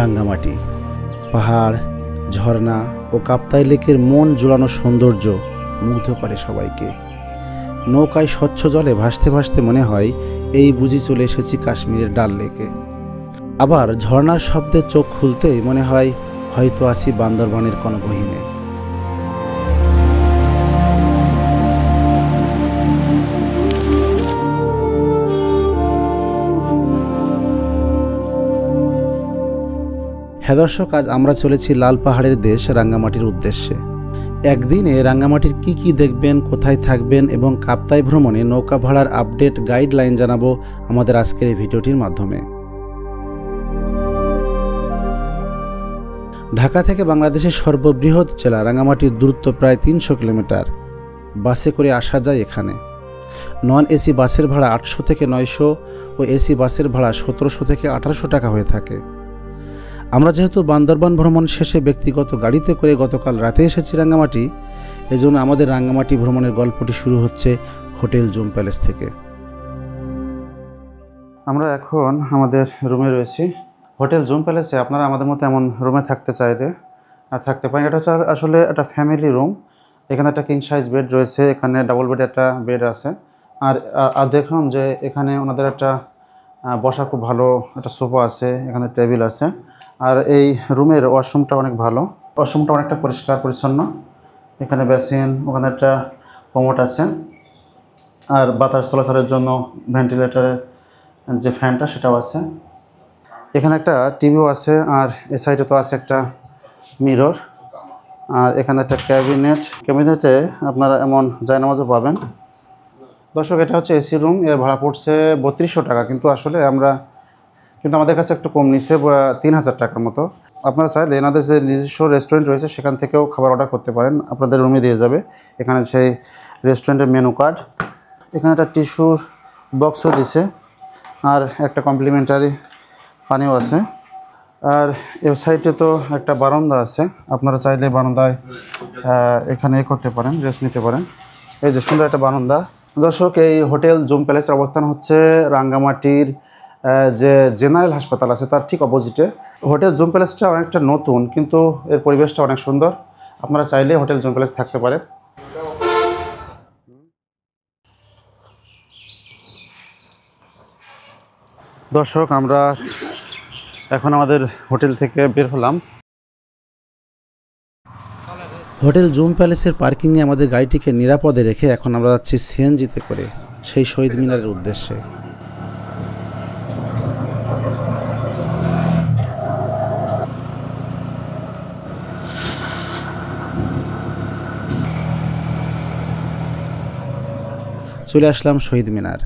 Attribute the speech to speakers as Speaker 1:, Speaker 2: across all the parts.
Speaker 1: রাঙ্গামাটি। পাহাড়, ঝর্ণা ও কাপ্তাই লেকের মন জোড়ানো সৌন্দর্য মুগ্ধ করে সবাইকে। নৌকায় স্বচ্ছ জলে ভাসতে ভাসতে মনে হয় এই বুঝি চলে এসেছি কাশ্মীরের ডাল লেকে। আবার ঝর্ণার শব্দে চোখ খুলতেই মনে হয় হয়তো আছি বান্দরবানের কোনো গহীনে। হ্যাঁ দর্শক, আজ আমরা চলেছি লাল পাহাড়ের দেশ রাঙ্গামাটির উদ্দেশ্যে। একদিনে রাঙ্গামাটির কি কি দেখবেন, কোথায় থাকবেন এবং কাপ্তাই ভ্রমণে নৌকা ভাড়ার আপডেট গাইডলাইন জানাবো আমাদের আজকের এই ভিডিওটির মাধ্যমে। ঢাকা থেকে বাংলাদেশের সর্ববৃহৎ জেলা রাঙ্গামাটির দূরত্ব প্রায় 300 কিলোমিটার। বাসে করে আসা যায় এখানে। নন এসি বাসের ভাড়া 800 থেকে 900 ও এসি বাসের ভাড়া 1700 থেকে 1800 টাকা হয়ে থাকে। আমরা যেহেতু বান্দরবান ভ্রমণ শেষে ব্যক্তিগত গাড়িতে করে গতকাল রাতে এসেছি রাঙ্গামাটি, এজন্য আমাদের রাঙ্গামাটি ভ্রমণের গল্পটি শুরু হচ্ছে হোটেল জুম প্যালেস থেকে। আমরা এখন আমাদের রুমে রয়েছি হোটেল জুম প্যালেসে। আপনারা আমাদের মতো এমন রুমে থাকতে চাইলে থাকতে পারেন। এটা হচ্ছে আসলে একটা ফ্যামিলি রুম। এখানে একটা কিং সাইজ বেড রয়েছে, এখানে ডাবল বেড একটা বেড আছে। আর দেখুন যে এখানে ওনাদের একটা বসার খুব ভালো একটা সোফা আছে, এখানে টেবিল আছে। আর এই রুমের ওয়াশরুমটা অনেক ভালো, ওয়াশরুমটা অনেকটা পরিষ্কার পরিচ্ছন্ন। এখানে বেসিন, ওখানে একটা কমোড আছে। আর বাতাস চলাচলের জন্য ভেন্টিলেটরের যে ফ্যানটা সেটাও আছে। এখানে একটা টিভিও আছে। আর এই সাইডে তো আছে একটা মিরর। আর এখানে একটা ক্যাবিনেটে আপনারা এমন জায়নামাজও পাবেন। দর্শক, এটা হচ্ছে এসি রুম। এর ভাড়া পড়ছে 3200 টাকা, কিন্তু আসলে আমাদের কাছে একটু কম নিছে, 3000 টাকার মতো। আপনারা চাইলে এনাদের যে নিজস্ব রেস্টুরেন্ট রয়েছে সেখান থেকেও খাবার অর্ডার করতে পারেন, আপনাদের রুমে দিয়ে যাবে। এখানে সেই রেস্টুরেন্টের মেনু কার্ড, এখানে একটা টিস্যুর বক্সও দিছে, আর একটা কমপ্লিমেন্টারি পানিও আছে। আর এই সাইডে তো একটা বারান্দা আছে, আপনারা চাইলে বারান্দায় এখানে করতে পারেন, রেস্ট নিতে পারেন। এই যে সুন্দর একটা বারান্দা। দর্শক, এই হোটেল জুম প্যালেসের অবস্থান হচ্ছে রাঙ্গামাটির যে জেনারেল হাসপাতাল আছে তার ঠিক অপোজিটে। হোটেল জুম প্যালেসটা অনেকটা নতুন, কিন্তু এর পরিবেশটা অনেক সুন্দর। আপনারা চাইলে হোটেল জুম প্যালেস থাকতে পারেন। দর্শক, আমরা এখন আমাদের হোটেল থেকে বের হলাম। হোটেল জুম প্যালেসের পার্কিংয়ে আমাদের গাড়িটিকে নিরাপদে রেখে এখন আমরা যাচ্ছি সিএনজিতে করে সেই শহীদ মিনারের উদ্দেশ্যে। চলে আসলাম শহীদ মিনার।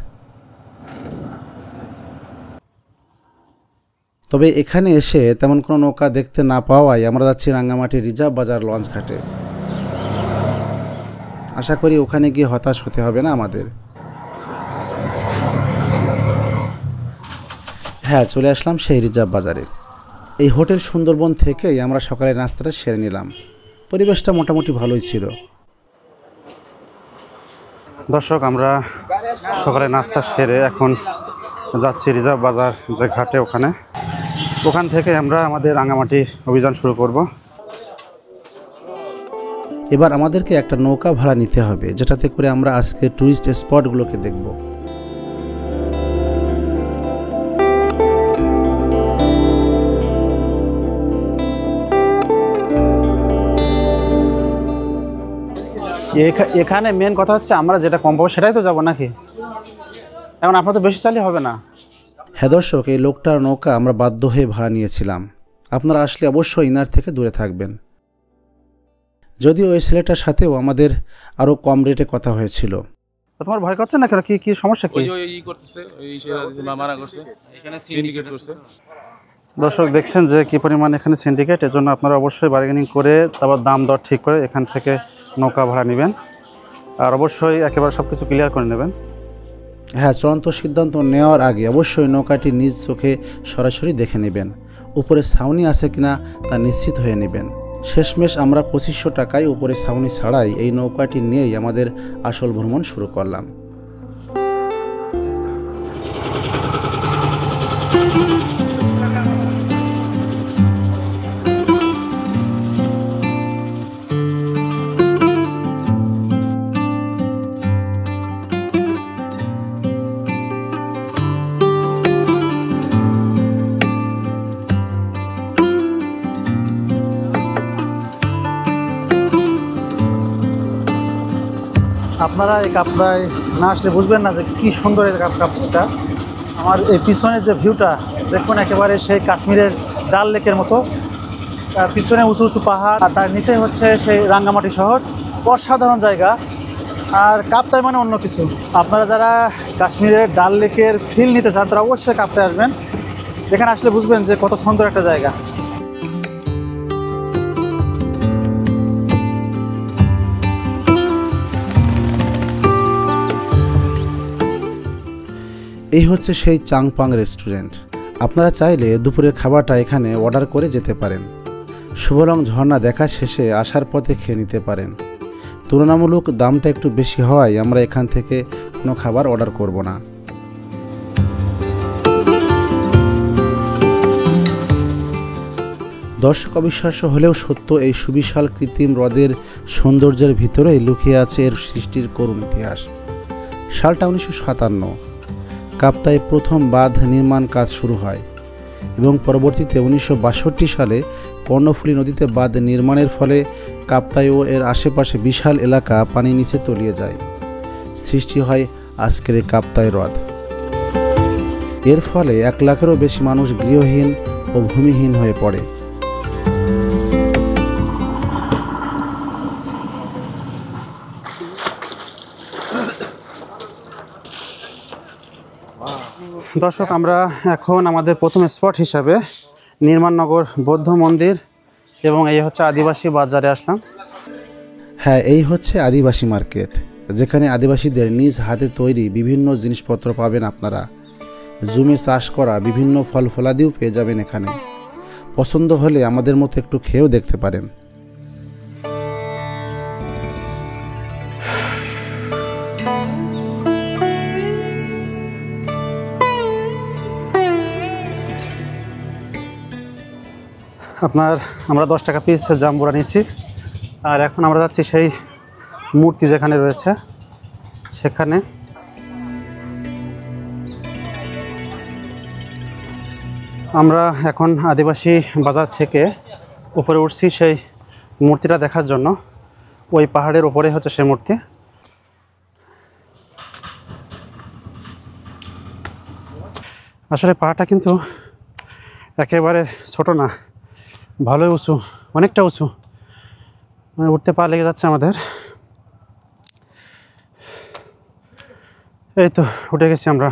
Speaker 1: তবে এখানে এসে তেমন কোনো নৌকা দেখতে না পাওয়ায় আমরা যাচ্ছি রাঙ্গামাটি রিজার্ভ বাজার লঞ্চ ঘাটে। আশা করি ওখানে গিয়ে হতাশ হতে হবে না আমাদের। হ্যাঁ, চলে আসলাম সেই রিজার্ভ বাজারে। এই হোটেল সুন্দরবন থেকেই আমরা সকালে নাস্তাটা সেরে নিলাম। পরিবেশটা মোটামুটি ভালোই ছিল। দর্শক, আমরা সকালে নাস্তা সেরে এখন যাচ্ছি রিজার্ভ বাজার যে ঘাটে, ওখান থেকে আমরা আমাদের রাঙ্গামাটি অভিযান শুরু করব। এবার আমাদেরকে একটা নৌকা ভাড়া নিতে হবে, যেটাতে করে আমরা আজকে টুরিস্ট স্পটগুলোকে দেখব। এখানে মেন কথা হচ্ছে আমরা যেটা কম পাবো সেটাই তো যাবো নাকি? এখন আপনার তো বেশি চাইলে হবে না। হ্যাঁ দর্শক, এই লোকটার নৌকা আমরা বাধ্য হয়ে ভাড়া নিয়েছিলাম। আপনারা আসলে অবশ্যই ইনার থেকে দূরে থাকবেন। যদিও ওই ছেলেটার সাথেও আমাদের আরও কম রেটে কথা হয়েছিল। তোমার ভয় করছে না কেন? কি সমস্যা কি? দর্শক, দেখছেন যে কি পরিমাণ এখানে সিন্ডিকেট। এর জন্য আপনারা অবশ্যই বার্গেনিং করে তারপর দাম দর ঠিক করে এখান থেকে নৌকা ভাড়া নেবেন। আর অবশ্যই একেবারে সব কিছু ক্লিয়ার করে নেবেন। হ্যাঁ, চূড়ান্ত সিদ্ধান্ত নেওয়ার আগে অবশ্যই নৌকাটি নিজ চোখে সরাসরি দেখে নেবেন। উপরে ছাউনি আছে কিনা তা নিশ্চিত হয়ে নেবেন। শেষমেশ আমরা 2500 টাকায় উপরে ছাউনি ছাড়াই এই নৌকাটি নিয়েই আমাদের আসল ভ্রমণ শুরু করলাম। আপনারা এই কাপ্তায় না আসলে বুঝবেন না যে কি সুন্দর এই কাপ্তাটা। আমার এই পিছনে যে ভিউটা দেখুন, একেবারে সেই কাশ্মীরের ডাল লেকের মতো। তার পিছনে উঁচু উঁচু পাহাড়, আর তার নিচে হচ্ছে সেই রাঙ্গামাটি শহর। অসাধারণ জায়গা। আর কাপ্তাই মানে অন্য কিছু। আপনারা যারা কাশ্মীরের ডাল লেকের ফিল নিতে চান তারা অবশ্যই কাপ্তায় আসবেন। এখানে আসলে বুঝবেন যে কত সুন্দর একটা জায়গা।
Speaker 2: এই হচ্ছে সেই চাংপাং রেস্টুরেন্ট। আপনারা চাইলে দুপুরের খাবারটা এখানে অর্ডার করে যেতে পারেন। শুভলং ঝর্ণা দেখা শেষে আসার পথে খেয়ে নিতে পারেন। তুলনামূলক দামটা একটু বেশি হওয়ায় আমরা এখান থেকে কোনো খাবার অর্ডার করব না। দর্শক অবিশ্বাস্য হলেও সত্য, এই সুবিশাল কৃত্রিম হ্রদের সৌন্দর্যের ভিতরেই লুকিয়ে আছে এর সৃষ্টির করুণ ইতিহাস। সালটা 1957। কাপ্তায় প্রথম বাঁধ নির্মাণ কাজ শুরু হয় এবং পরবর্তীতে 1962 সালে কর্ণফুলী নদীতে বাঁধ নির্মাণের ফলে কাপ্তাই ও এর আশেপাশে বিশাল এলাকা পানির নিচে তলিয়ে যায়। সৃষ্টি হয় আজকের এই কাপ্তাই হ্রদ। এর ফলে 1 লাখেরও বেশি মানুষ গৃহহীন ও ভূমিহীন হয়ে পড়ে।
Speaker 1: দর্শক, আমরা এখন আমাদের প্রথম স্পট হিসাবে নির্মাণনগর বৌদ্ধ মন্দির এবং এই হচ্ছে আদিবাসী বাজারে আসলাম।
Speaker 2: হ্যাঁ, এই হচ্ছে আদিবাসী মার্কেট, যেখানে আদিবাসীদের নিজ হাতে তৈরি বিভিন্ন জিনিসপত্র পাবেন আপনারা। জমি চাষ করা বিভিন্ন ফল ফলাদিও পেয়ে যাবেন এখানে। পছন্দ হলে আমাদের মতো একটু খেয়েও দেখতে পারেন।
Speaker 1: আমরা 10 টাকা পিস জাম্বুরা নিয়েছি। আর এখন আমরা যাচ্ছি সেই মূর্তি যেখানে রয়েছে সেখানে। আমরা এখন আদিবাসী বাজার থেকে উপরে উঠছি সেই মূর্তিটা দেখার জন্য। ওই পাহাড়ের উপরে হচ্ছে সেই মূর্তি। আসলে পাহাড়টা কিন্তু একেবারে ছোট না, ভালোই উঁচু, অনেকটা উঁচু। মানে উঠতে পা লেগে যাচ্ছে আমাদের। এই তো উঠে গেছি আমরা।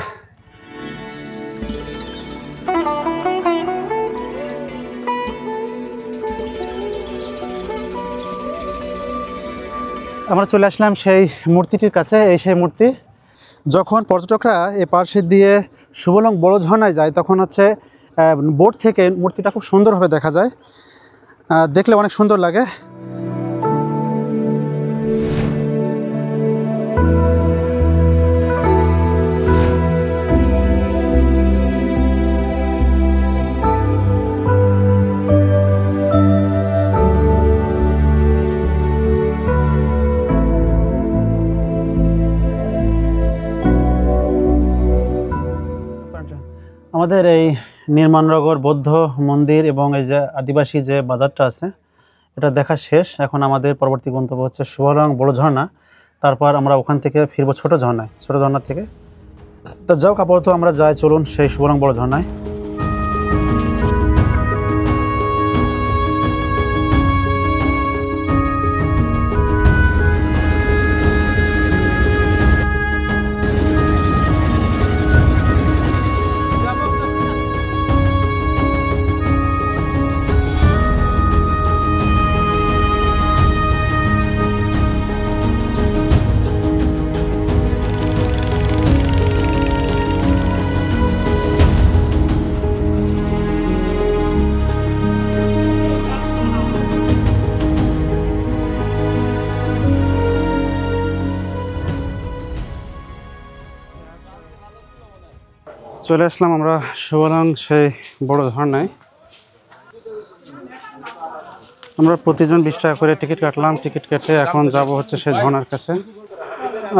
Speaker 1: আমরা চলে আসলাম সেই মূর্তিটির কাছে। এই সেই মূর্তি। যখন পর্যটকরা এ পাশে দিয়ে শুভলং বড় ঝর্ণায় যায় তখন হচ্ছে বোট থেকে মূর্তিটা খুব সুন্দরভাবে দেখা যায়। দেখলে অনেক সুন্দর লাগে। আমাদের এই নির্মাণনগর বৌদ্ধ মন্দির এবং এই যে আদিবাসী যে বাজারটা আছে এটা দেখা শেষ। এখন আমাদের পরবর্তী গন্তব্য হচ্ছে শুভলং বড় ঝর্ণা। তারপর আমরা ওখান থেকে ফিরবো ছোট ঝর্ণায়। ছোট ঝর্ণা থেকে তা যাও, আপাতত আমরা যাই, চলুন সেই শুভলং বড় ঝর্ণায়। চলে আসলাম আমরা শুভলং সেই বড় ঝর্ণায়। আমরা প্রতিজন 20 টাকা করে টিকিট কাটলাম। টিকিট কেটে এখন যাব হচ্ছে সেই ঝর্ণার কাছে।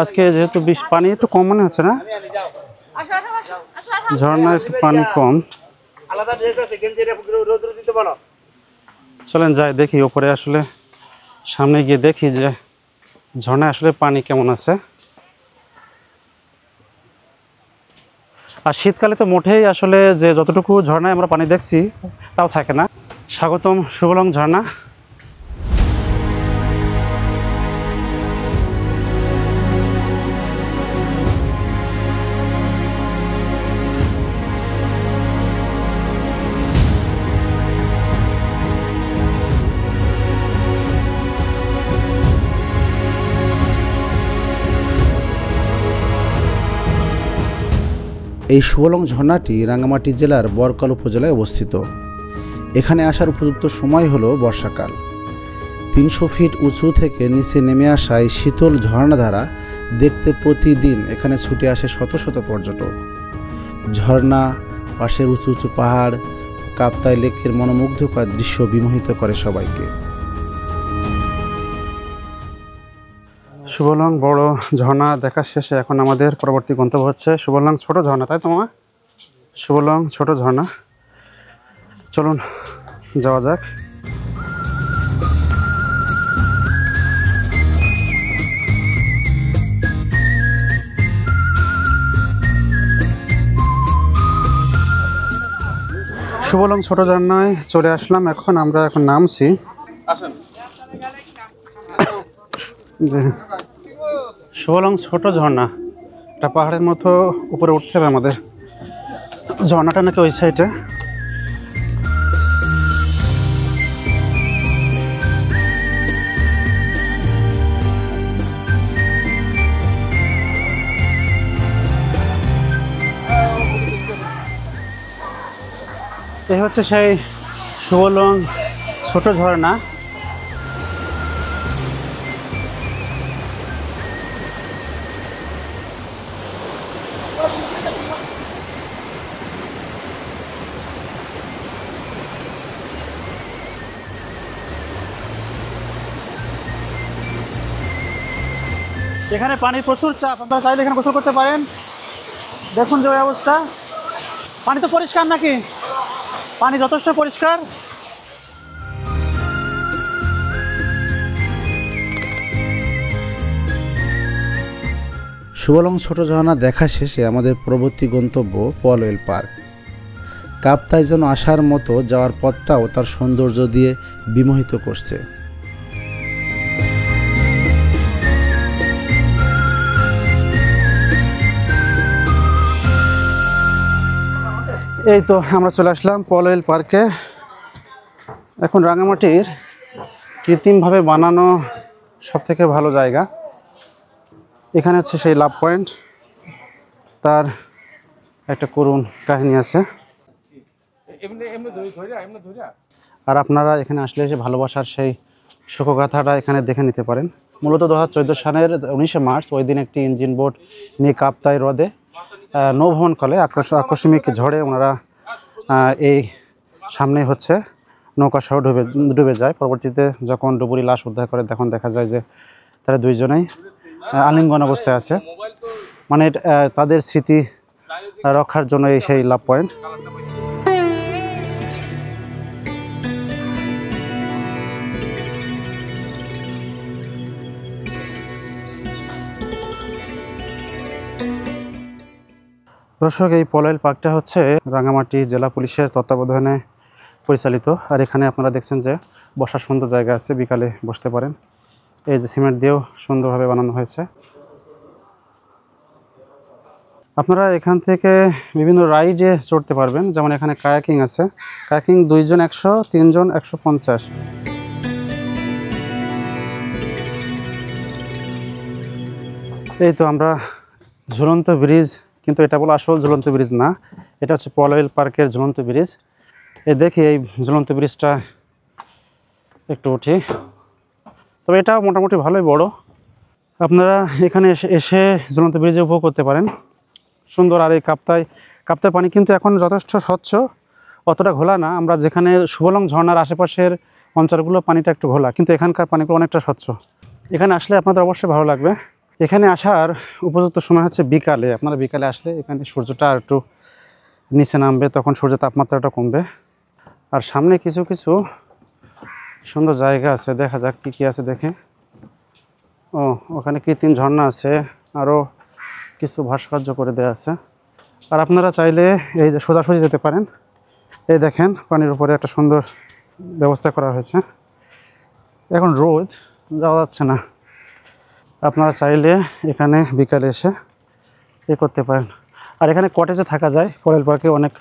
Speaker 1: আজকে যেহেতু পানি একটু কম মনে হচ্ছে না, ঝর্ণায় একটু পানি কম। চলেন যাই দেখি ওপরে, আসলে সামনে গিয়ে দেখি যে ঝর্ণায় আসলে পানি কেমন আছে। আর শীতকালে তো মোটেই আসলে যে যতটুকু ঝর্ণায় আমরা পানি দেখছি তাও থাকে না। স্বাগতম শুভলং ঝর্ণা।
Speaker 2: এই শুভলং ঝর্ণাটি রাঙ্গামাটি জেলার বরকাল উপজেলায় অবস্থিত। এখানে আসার উপযুক্ত সময় হলো বর্ষাকাল। 300 ফিট উঁচু থেকে নিচে নেমে আসা এই শীতল ঝর্ণাধারা দেখতে প্রতিদিন এখানে ছুটে আসে শত শত পর্যটক। ঝর্ণা, পাশের উঁচু উঁচু পাহাড়, কাপ্তাই লেকের মনোমুগ্ধকর দৃশ্য বিমোহিত করে সবাইকে।
Speaker 1: শুভলং বড় ঝর্ণা দেখা শেষে এখন আমাদের পরবর্তী গন্তব্য হচ্ছে শুভলং ছোট ঝর্ণা, তাই তো মামা? শুভলং ছোট ঝর্ণা, চলুন যাওয়া যাক। শুভলং ছোট ঝর্ণায় চলে আসলাম। এখন আমরা নামছি। শুভলং ছোট ঝর্ণা, একটা পাহাড়ের মতো উপরে উঠতে হবে আমাদের। ঝর্ণাটা নাকি ওই সাইডে। এই হচ্ছে সেই শুভলং ছোট ঝর্ণা। এখানে পানির প্রচুর চাপ, আপনারা চাইলে এখানে গোসল করতে পারেন। দেখুন যে ওই অবস্থা। পানি তো পরিষ্কার নাকি? পানি যথেষ্ট পরিষ্কার।
Speaker 2: শুভলং ছোট ঝর্ণা দেখা শেষে আমাদের পরবর্তী গন্তব্য পলওয়েল পার্ক। কাপ্তাই যেন আসার মতো, যাওয়ার পথটাও তার সৌন্দর্য দিয়ে বিমোহিত করছে।
Speaker 1: এই তো আমরা চলে আসলাম পলওয়েল পার্কে। এখন রাঙামাটির কৃত্রিমভাবে বানানো সবথেকে ভালো জায়গা। এখানে হচ্ছে সেই লাভ পয়েন্ট, তার একটা করুণ কাহিনী আছে। আর আপনারা এখানে আসলে এসে ভালোবাসার সেই শোকগাথাটা এখানে দেখে নিতে পারেন। মূলত 2014 সালের 19শে মার্চ ওই দিন একটি ইঞ্জিন বোট নিয়ে কাপ্তাই হ্রদে নৌভ্রমণকালে আকস্মিক ঝড়ে ওনারা এই সামনে হচ্ছে নৌকা সহ ডুবে যায়। পরবর্তীতে যখন ডুবুরি লাশ উদ্ধার করে তখন দেখা যায় যে তারা দুইজনেই আলিঙ্গন অবস্থায় আছে। মানে তাদের স্মৃতি রক্ষার জন্য এই সেই লাভ পয়েন্ট। দর্শক, এই পলওয়েল পার্কটা হচ্ছে রাঙামাটি জেলা পুলিশের তত্ত্বাবধানে পরিচালিত। আর এখানে আপনারা দেখছেন যে বসার সুন্দর জায়গা আছে, বিকালে বসতে পারেন। এই যে সিমেন্ট দিয়েও সুন্দরভাবে বানানো হয়েছে। আপনারা এখান থেকে বিভিন্ন রাইডে চড়তে পারবেন, যেমন এখানে কায়াকিং আছে। কায়াকিং 2 জন 100, 3 জন 150। এই তো আমরা ঝুলন্ত ব্রিজ, কিন্তু এটা বলে আসল ঝুলন্ত ব্রিজ না, এটা হচ্ছে পলওয়েল পার্কের ঝুলন্ত ব্রিজ। এই দেখি এই ঝুলন্ত ব্রিজটা একটু উঠি, তবে এটা মোটামুটি ভালোই বড়। আপনারা এখানে এসে ঝুলন্ত ব্রিজে উপভোগ করতে পারেন, সুন্দর। আর এই কাপ্তাই পানি কিন্তু এখন যথেষ্ট স্বচ্ছ, অতটা ঘোলা না। আমরা যেখানে শুভলং ঝর্ণার আশেপাশের অঞ্চলগুলো পানিটা একটু ঘোলা, কিন্তু এখানকার পানিগুলো অনেকটা স্বচ্ছ। এখানে আসলে আপনাদের অবশ্যই ভালো লাগবে। এখানে আসার উপযুক্ত সময় হচ্ছে বিকালে। আপনারা বিকালে আসলে এখানে সূর্যটা আর একটু নিচে নামবে, তখন সূর্যের তাপমাত্রাটা কমবে। আর সামনে কিছু কিছু সুন্দর জায়গা আছে, দেখা যাক কী কী আছে দেখে। ওখানে কৃত্রিম ঝর্ণা আছে, আরও কিছু ভাস্কর্য করে দেওয়া আছে। আর আপনারা চাইলে এই যে সোজাসুজি যেতে পারেন। এই দেখেন পানির উপরে একটা সুন্দর ব্যবস্থা করা হয়েছে। এখন রোদ, যাওয়া যাচ্ছে না। আপনারা চাইলে এখানে বিকালে এসে করতে পারেন। আর এখানে কটেজে থাকা যায়, পরেল পার্কে অনেক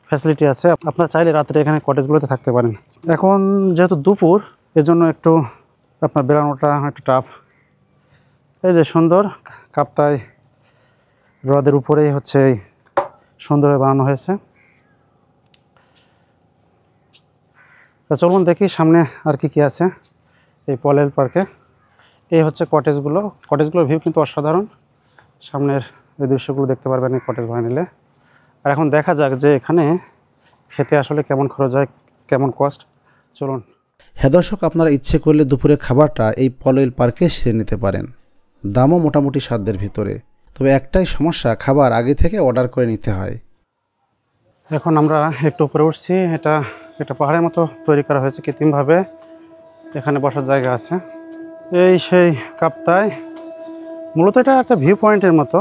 Speaker 1: ফ্যাসিলিটি আছে। আপনারা চাইলে রাত্রে এখানে কটেজগুলোতে থাকতে পারেন। এখন যেহেতু দুপুর, এজন্য একটু আপনার বেড়ানোটা একটু টাফ। এই যে সুন্দর কাপ্তাই হ্রদের উপরেই হচ্ছে এই সুন্দরভাবে বানানো হয়েছে। তা চলুন দেখি সামনে আর কি আছে এই পরেল পার্কে। এই হচ্ছে কটেজগুলোর ভিউ কিন্তু অসাধারণ। সামনের এই দৃশ্যগুলো দেখতে পারবেন এই কটেজ ভাড়া নিলে। আর এখন দেখা যাক যে এখানে খেতে আসলে কেমন খরচ হয়, কেমন কস্ট। চলুন।
Speaker 2: হ্যাঁ দর্শক, আপনারা ইচ্ছে করলে দুপুরের খাবারটা এই পরেল পার্কে সেরে নিতে পারেন। দামও মোটামুটি সাধ্যের ভিতরে, তবে একটাই সমস্যা, খাবার আগে থেকে অর্ডার করে নিতে হয়।
Speaker 1: এখন আমরা একটু উপরে উঠছি। এটা একটা পাহাড়ের মতো তৈরি করা হয়েছে কৃত্রিমভাবে। এখানে বসার জায়গা আছে। এই সেই কাপ্তাই, মূলত এটা একটা ভিউ পয়েন্টের মতো।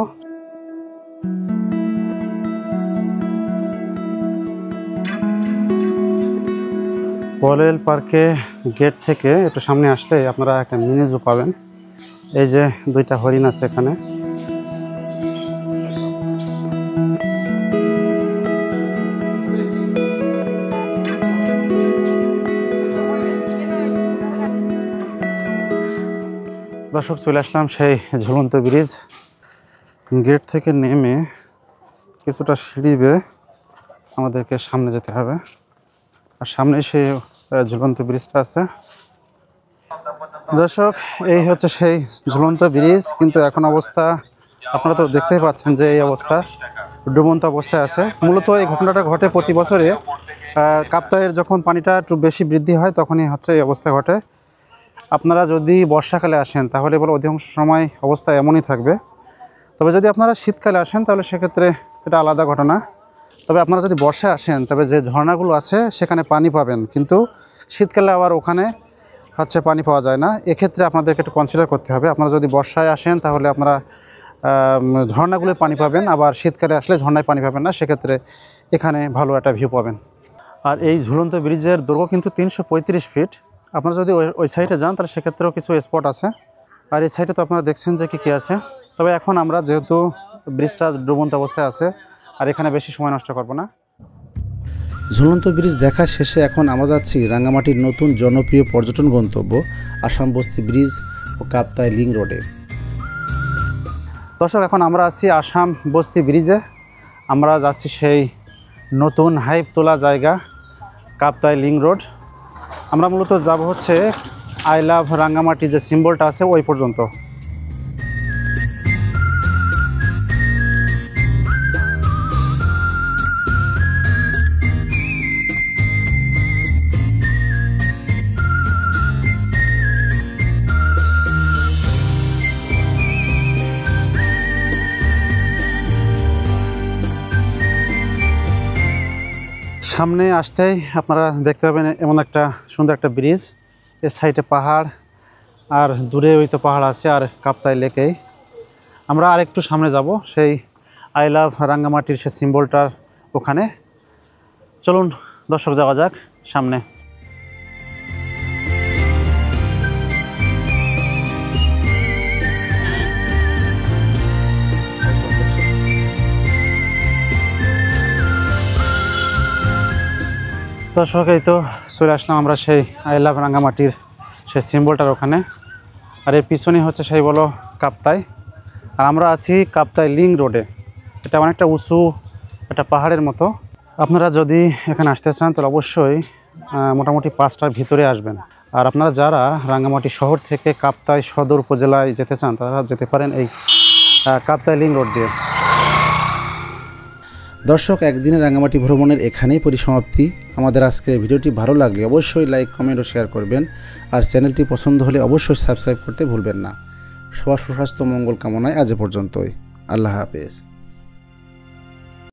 Speaker 1: পরেল পার্কে গেট থেকে একটু সামনে আসলে আপনারা একটা মিনি জু পাবেন। এই যে দুইটা হরিণ আছে এখানে। দর্শক, চলে আসলাম সেই ঝুলন্ত ব্রিজ। গেট থেকে নেমে কিছুটা সিঁড়ি বেয়ে আমাদেরকে সামনে যেতে হবে। আর সামনে সেই ঝুলন্ত ব্রিজটা আছে। দর্শক, এই হচ্ছে সেই ঝুলন্ত ব্রিজ, কিন্তু এখন অবস্থা আপনারা তো দেখতেই পাচ্ছেন যে এই অবস্থা ডুবন্ত অবস্থায় আছে। মূলত এই ঘটনাটা ঘটে প্রতি বছরে কাপ্তাইয়ের যখন পানিটা একটু বেশি বৃদ্ধি হয় তখনই হচ্ছে এই অবস্থা ঘটে। আপনারা যদি বর্ষাকালে আসেন তাহলে বলে অধিকাংশ সময় অবস্থা এমনই থাকবে। তবে যদি আপনারা শীতকালে আসেন তাহলে সেক্ষেত্রে এটা আলাদা ঘটনা। তবে আপনারা যদি বর্ষায় আসেন তবে যে ঝর্ণাগুলো আছে সেখানে পানি পাবেন, কিন্তু শীতকালে আবার ওখানে হচ্ছে পানি পাওয়া যায় না। এক্ষেত্রে আপনাদেরকে একটু কনসিডার করতে হবে। আপনারা যদি বর্ষায় আসেন তাহলে আপনারা ঝর্ণাগুলোয় পানি পাবেন, আবার শীতকালে আসলে ঝর্ণায় পানি পাবেন না। সেক্ষেত্রে এখানে ভালো একটা ভিউ পাবেন। আর এই ঝুলন্ত ব্রিজের দৈর্ঘ্য কিন্তু 335 ফিট। আপনারা যদি ওই সাইডে যান তাহলে সেক্ষেত্রেও কিছু স্পট আছে। আর এই সাইডে তো আপনারা দেখছেন যে কী আছে। তবে এখন আমরা যেহেতু ব্রিজটা ডুবন্ত অবস্থায় আছে, আর এখানে বেশি সময় নষ্ট করব না।
Speaker 2: ঝুলন্ত ব্রিজ দেখা শেষে এখন আমরা যাচ্ছি রাঙ্গামাটির নতুন জনপ্রিয় পর্যটন গন্তব্য আসাম বস্তি ব্রিজ ও কাপ্তাই লিং রোডে।
Speaker 1: দর্শক, এখন আমরা আছি আসাম বস্তি ব্রিজে। আমরা যাচ্ছি সেই নতুন হাইপ তোলা জায়গা কাপ্তাই লিং রোড। আমরা মূলত যাব হচ্ছে আই লাভ রাঙ্গামাটি যে সিম্বলটা আছে ওই পর্যন্ত। সামনে আসতেই আপনারা দেখতে পাবেন এমন একটা সুন্দর একটা ব্রিজ। এর সাইডে পাহাড়, আর দূরে ওই তো পাহাড় আছে, আর কাপ্তাই লেকেই। আমরা আর একটু সামনে যাব সেই আই লাভ রাঙ্গামাটির সে সিম্বলটার ওখানে। চলুন দর্শক, যাওয়া যাক সামনে। দর্শক, এই তো চলে আসলাম আমরা সেই আই লাভ রাঙ্গামাটির সেই সিম্বলটার ওখানে। আর এর পিছনে হচ্ছে সেই বলো কাপ্তাই। আর আমরা আছি কাপ্তাই লিং রোডে। এটা অনেকটা উঁচু একটা পাহাড়ের মতো। আপনারা যদি এখানে আসতে চান তাহলে অবশ্যই মোটামুটি 5টার ভিতরে আসবেন। আর আপনারা যারা রাঙ্গামাটি শহর থেকে কাপ্তাই সদর উপজেলায় যেতে চান তারা যেতে পারেন এই কাপ্তাই লিং রোড দিয়ে।
Speaker 2: দর্শক, একদিনের রাঙ্গামাটি ভ্রমণের এখানেই পরিসমাপ্তি। আমাদের আজকের ভিডিওটি ভালো লাগলে অবশ্যই লাইক, কমেন্ট ও শেয়ার করবেন। আর চ্যানেলটি পছন্দ হলে অবশ্যই সাবস্ক্রাইব করতে ভুলবেন না। সবার সুস্বাস্থ্য মঙ্গল কামনায় আজ পর্যন্তই। আল্লাহ হাফেজ।